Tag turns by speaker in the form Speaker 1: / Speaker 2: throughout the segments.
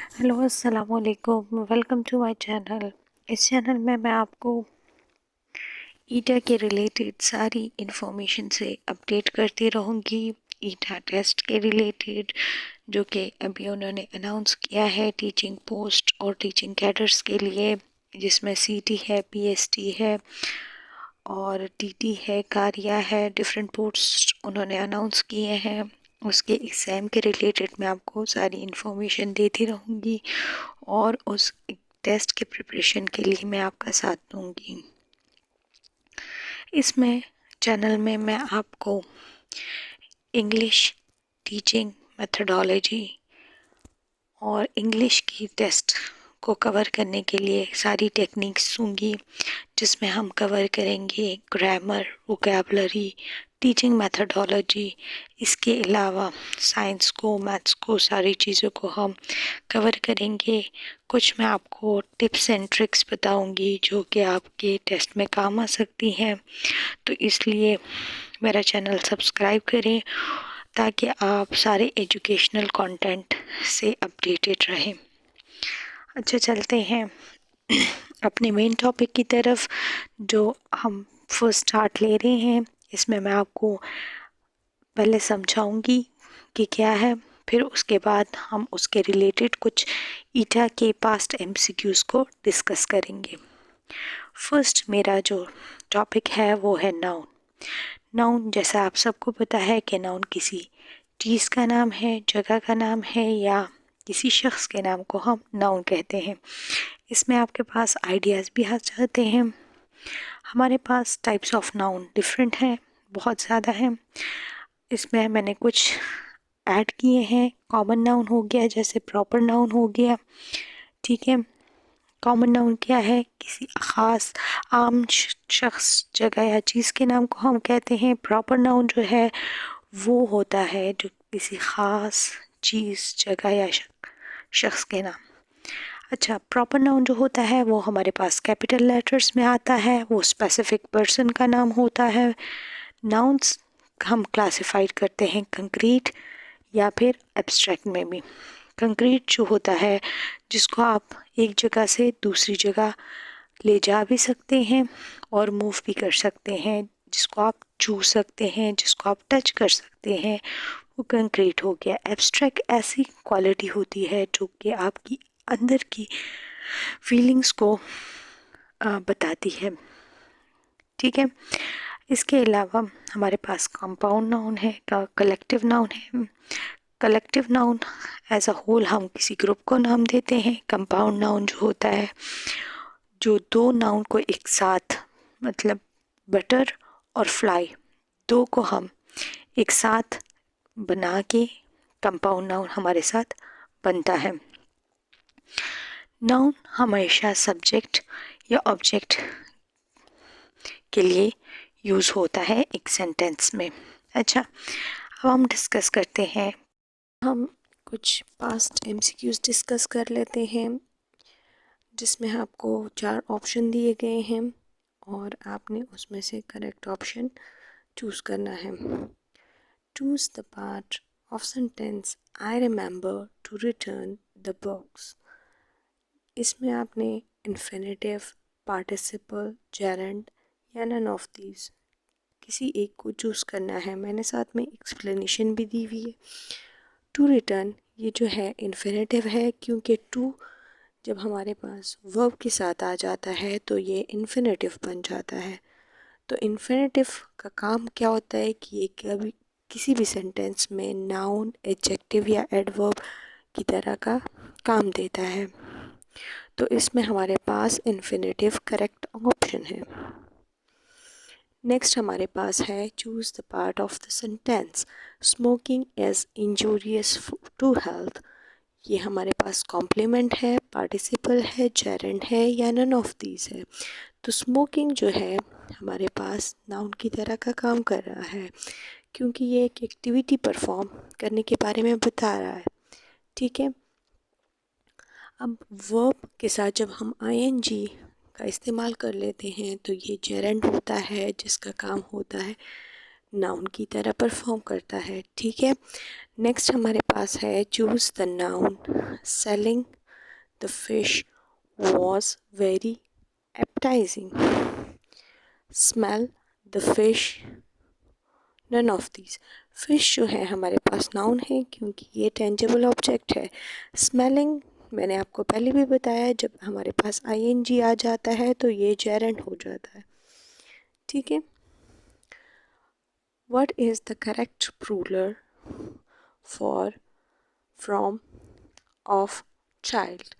Speaker 1: Hello अस्सलाम वालेकुम, welcome to my channel. इस चैनल में मैं आपको ईटा के रिलेटेड सारी इंफॉर्मेशन से अपडेट करती रहूँगी। ईटा टेस्ट के रिलेटेड जो कि अभी उन्होंने अनाउंस किया है टीचिंग पोस्ट और टीचिंग कैडर्स के लिए, जिसमें सीटी है, पीएसटी है और टीटी है, कारिया है, डिफरेंट पोस्ट उन्होंने अनाउंस किए हैं। उसके एग्ज़ाम के रिलेटेड मैं आपको सारी इन्फॉर्मेशन देती रहूँगी और उस टेस्ट के प्रिपरेशन के लिए मैं आपका साथ दूँगी। इसमें चैनल में मैं आपको इंग्लिश टीचिंग मेथडोलॉजी और इंग्लिश की टेस्ट को कवर करने के लिए सारी टेक्निक्स दूँगी, जिसमें हम कवर करेंगे ग्रामर, वोकैबुलरी, टीचिंग मेथडोलॉजी। इसके अलावा साइंस को, मैथ्स को, सारी चीज़ों को हम कवर करेंगे। कुछ मैं आपको टिप्स एंड ट्रिक्स बताऊंगी जो कि आपके टेस्ट में काम आ सकती हैं, तो इसलिए मेरा चैनल सब्सक्राइब करें ताकि आप सारे एजुकेशनल कंटेंट से अपडेटेड रहें। अच्छा, चलते हैं अपने मेन टॉपिक की तरफ जो हम फर्स्ट स्टार्ट ले रहे हैं। इसमें मैं आपको पहले समझाऊंगी कि क्या है, फिर उसके बाद हम उसके रिलेटेड कुछ ईटा के पास्ट एमसीक्यूज़ को डिस्कस करेंगे। फर्स्ट मेरा जो टॉपिक है वो है नाउन। नाउन, जैसा आप सबको पता है कि नाउन किसी चीज़ का नाम है, जगह का नाम है या किसी शख्स के नाम को हम नाउन कहते हैं। इसमें आपके पास आइडियाज़ भी आ जाते हैं। हमारे पास टाइप्स ऑफ नाउन डिफरेंट हैं, बहुत ज़्यादा हैं। इसमें मैंने कुछ ऐड किए हैं। कॉमन नाउन हो गया, जैसे प्रॉपर नाउन हो गया, ठीक है। कॉमन नाउन क्या है? किसी ख़ास आम शख्स, जगह या चीज़ के नाम को हम कहते हैं। प्रॉपर नाउन जो है वो होता है जो किसी ख़ास चीज़, जगह या शख्स के नाम। अच्छा, प्रॉपर नाउन जो होता है वो हमारे पास कैपिटल लेटर्स में आता है, वो स्पेसिफिक पर्सन का नाम होता है। नाउन्स हम क्लासिफाइड करते हैं कंक्रीट या फिर एब्स्ट्रैक्ट में भी। कंक्रीट जो होता है जिसको आप एक जगह से दूसरी जगह ले जा भी सकते हैं और मूव भी कर सकते हैं, जिसको आप छू सकते हैं, जिसको आप टच कर सकते हैं, वो कंक्रीट हो गया। एब्स्ट्रैक्ट ऐसी क्वालिटी होती है जो कि आपकी अंदर की फीलिंग्स को बताती है, ठीक है। इसके अलावा हमारे पास कंपाउंड नाउन है, कलेक्टिव नाउन है। Collective noun as a whole हम किसी ग्रुप को नाम देते हैं। कंपाउंड नाउन जो होता है जो दो नाउन को एक साथ, मतलब बटर और फ्लाई, दो को हम एक साथ बना के कंपाउंड नाउन हमारे साथ बनता है। नाउन हमेशा सब्जेक्ट या ऑब्जेक्ट के लिए यूज़ होता है एक सेंटेंस में। अच्छा, अब हम डिस्कस करते हैं, हम कुछ पास्ट एमसीक्यूज़ डिस्कस कर लेते हैं, जिसमें आपको 4 ऑप्शन दिए गए हैं और आपने उसमें से करेक्ट ऑप्शन चूज़ करना है। Choose the part of sentence I remember to return the books. इसमें आपने इन्फिनेटिव, पार्टिसिपल, जेरेंड या नन ऑफ दीज किसी एक को चूज़ करना है। मैंने साथ में एक्सप्लेनेशन भी दी हुई है। टू रिटर्न ये जो है इन्फिनेटिव है, क्योंकि टू जब हमारे पास वर्ब के साथ आ जाता है तो ये इन्फिनेटिव बन जाता है। तो इन्फिनेटिव का काम क्या होता है कि ये कभी किसी भी सेंटेंस में नाउन, एडजेक्टिव या एडवर्ब की तरह का काम देता है। तो इसमें हमारे पास इन्फिनेटिव करेक्ट ऑप्शन है। नेक्स्ट हमारे पास है choose the part of the sentence smoking is injurious to health. ये हमारे पास कॉम्प्लीमेंट है, पार्टिसिपल है, जेरेंड है या नन ऑफ दीज है। तो स्मोकिंग जो है हमारे पास नाउन की तरह का काम कर रहा है, क्योंकि ये एक एक्टिविटी परफॉर्म करने के बारे में बता रहा है, ठीक है। अब वर्ब के साथ जब हम आईएनजी का इस्तेमाल कर लेते हैं तो ये जेरेंड होता है, जिसका काम होता है नाउन की तरह परफॉर्म करता है, ठीक है। नेक्स्ट हमारे पास है choose the noun. Selling the fish was very appetising. Smell the fish, none of these. Fish जो है हमारे पास नाउन है क्योंकि ये टेंजिबल ऑब्जेक्ट है। स्मेलिंग मैंने आपको पहले भी बताया, जब हमारे पास आईएनजी आ जाता है तो ये जेरेंट हो जाता है, ठीक है। What is the correct plural for from of child?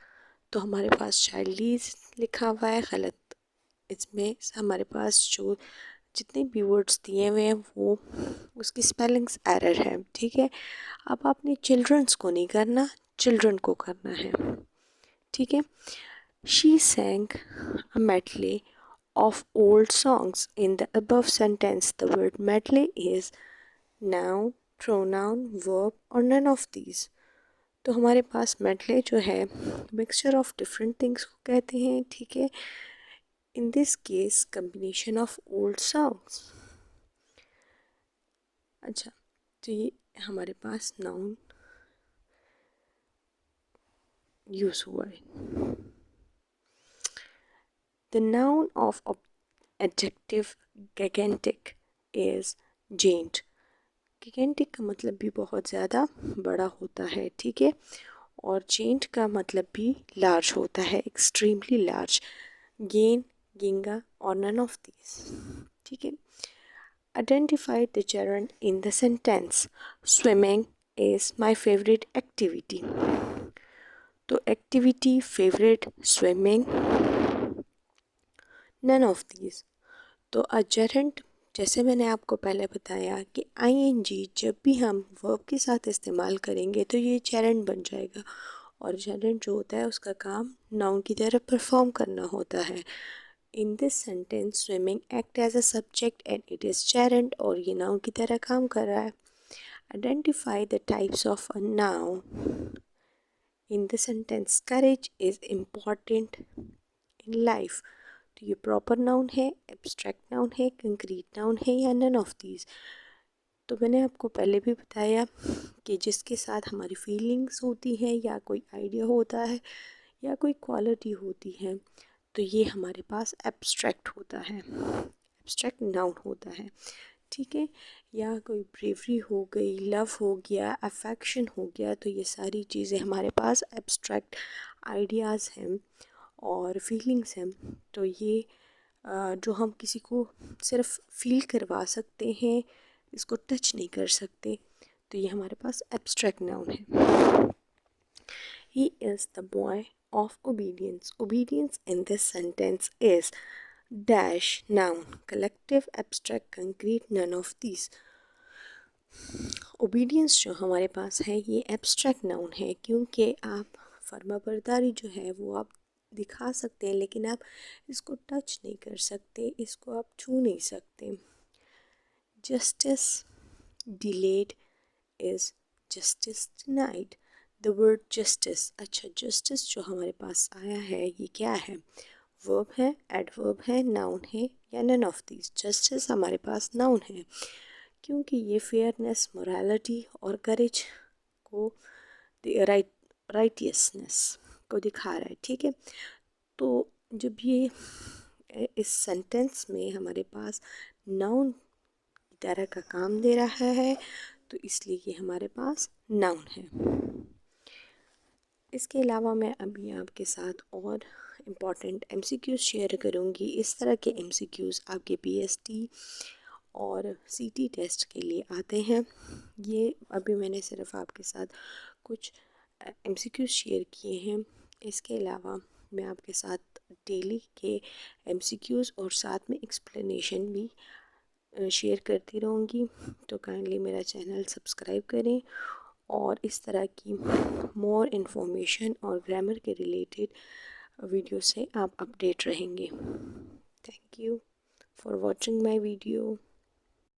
Speaker 1: तो हमारे पास चाइल्डीज लिखा हुआ है, गलत। इसमें हमारे पास जो जितने भी वर्ड्स दिए हुए हैं वो उसकी स्पेलिंग्स एरर है, ठीक है। अब आपने चिल्ड्रंस को नहीं करना, चिल्ड्रन को करना है, ठीक है। She sang a medley of old songs. In the above sentence, the word medley is noun, pronoun, verb or none of these. तो हमारे पास medley जो है mixture of different things को कहते हैं, ठीक है। In this case, combination of old songs. अच्छा, तो ये हमारे पास noun यूज़ हुआ है। The noun of adjective gigantic is giant. gigantic का मतलब भी बहुत ज़्यादा बड़ा होता है, ठीक है। और giant का मतलब भी लार्ज होता है, एक्सट्रीमली लार्ज। गेन, गिंगा और none of these, ठीक है। Identify the gerund in the sentence. Swimming is my favorite activity. तो activity, favourite, swimming, none of these. तो अ जेरेंट, जैसे मैंने आपको पहले बताया कि आईएनजी जब भी हम वर्ब के साथ इस्तेमाल करेंगे तो ये जेरेंट बन जाएगा। और जेरेंट जो होता है उसका काम नाउन की तरह परफॉर्म करना होता है। In this sentence swimming act as a subject and it is gerund, और ये नाउन की तरह काम कर रहा है। Identify the types of a noun in the sentence. Courage is important in life. तो ये प्रॉपर नाउन है, एब्स्ट्रैक्ट नाउन है, कंक्रीट नाउन है या नन ऑफ दीज। तो मैंने आपको पहले भी बताया कि जिसके साथ हमारी फीलिंग्स होती हैं या कोई आइडिया होता है या कोई क्वालिटी होती है तो ये हमारे पास एब्स्ट्रैक्ट होता है, एब्स्ट्रैक्ट नाउन होता है, ठीक है। या कोई ब्रेवरी हो गई, लव हो गया, अफेक्शन हो गया, तो ये सारी चीज़ें हमारे पास एब्स्ट्रैक्ट आइडियाज़ हैं और फीलिंग्स हैं। तो ये जो हम किसी को सिर्फ फील करवा सकते हैं, इसको टच नहीं कर सकते, तो ये हमारे पास एब्स्ट्रैक्ट नाउन है। He is the boy of obedience. Obedience in this sentence is dash noun, collective, abstract, concrete, none of these. Obedience जो हमारे पास है ये एब्स्ट्रैक्ट नाउन है क्योंकि आप फर्माबरदारी जो है वो आप दिखा सकते हैं लेकिन आप इसको टच नहीं कर सकते, इसको आप छू नहीं सकते। Justice delayed is justice denied. The word justice, अच्छा जस्टिस जो हमारे पास आया है ये क्या है? वर्ब है, एडवर्ब है, नाउन है या नन ऑफ दीज? जस्टिस हमारे पास नाउन है क्योंकि ये फेयरनेस, मोरालिटी और करेज को, राइटियसनेस को दिखा रहा है, ठीक है। तो जब ये इस सेंटेंस में हमारे पास नाउन की तरह का काम दे रहा है तो इसलिए ये हमारे पास नाउन है। इसके अलावा मैं अभी आपके साथ और इम्पॉर्टेंट एमसीक्यूज़ शेयर करूँगी। इस तरह के एमसीक्यूज़ आपके पीएसटी और सीटी टेस्ट के लिए आते हैं। ये अभी मैंने सिर्फ आपके साथ कुछ एमसीक्यूज़ शेयर किए हैं। इसके अलावा मैं आपके साथ डेली के एमसीक्यूज़ और साथ में एक्सप्लेनेशन भी शेयर करती रहूँगी। तो काइंडली मेरा चैनल सब्सक्राइब करें और इस तरह की मोर इन्फॉर्मेशन और ग्रामर के रिलेटेड वीडियो से आप अपडेट रहेंगे। Thank you for watching my video.